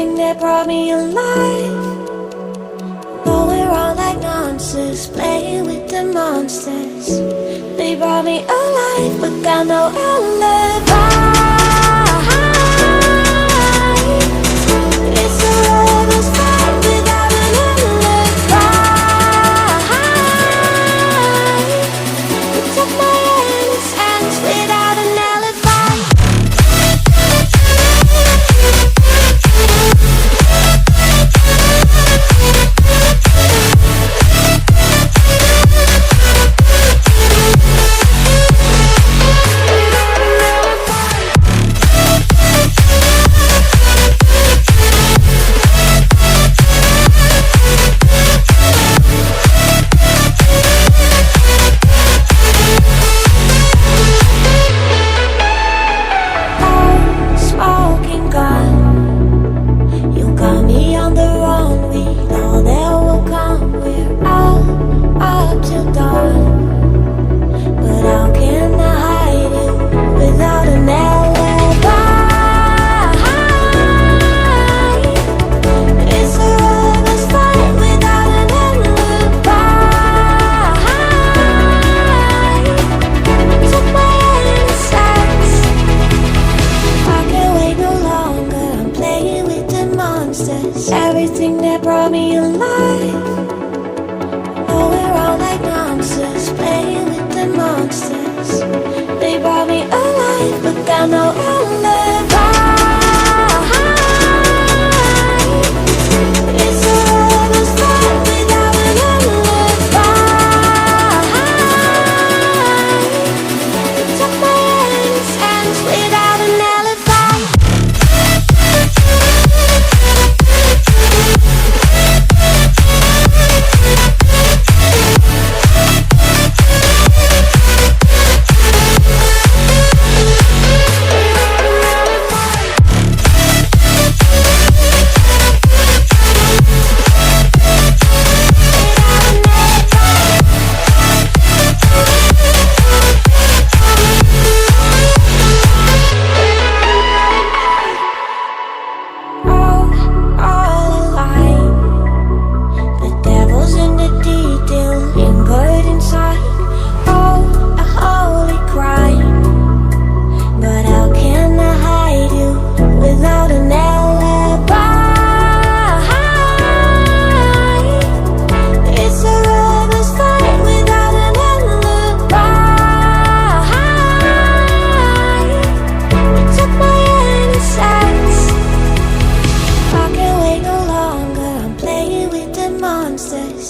everything that brought me alive. Going around like monsters, playing with the monsters. They brought me alive, but got no alibi. It's a lover's fight without an alibi. You took my innocence without an alibi. Everything that brought me alive. Going around like monsters, playing with the monsters. They brought me alive, but got no alibi. It's a lover's fight without an alibi. You took my innocence without an alibi.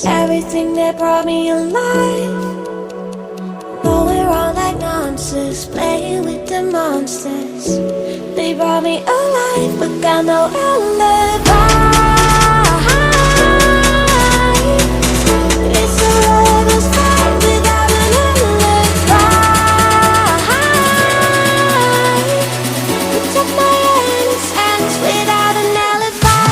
Everything that brought me alive. Going around like monsters, playing with the monsters. They brought me alive, but got no alibi. It's a lover's fight without an alibi. You took my innocence without an alibi.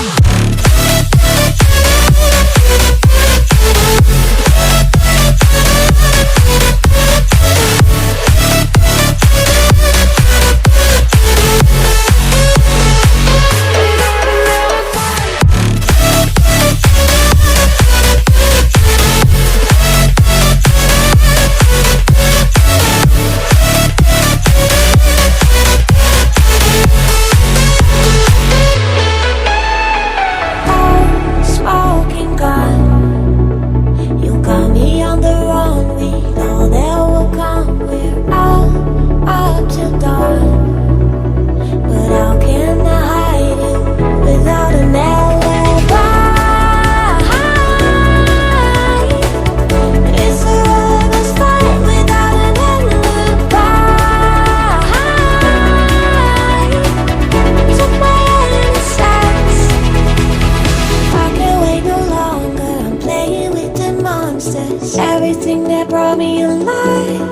Everything that brought me alive.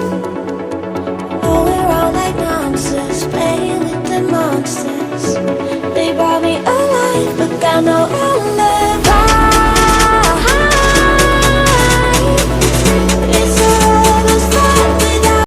Going around like monsters, playing with the monsters. They brought me alive, but got no alibi.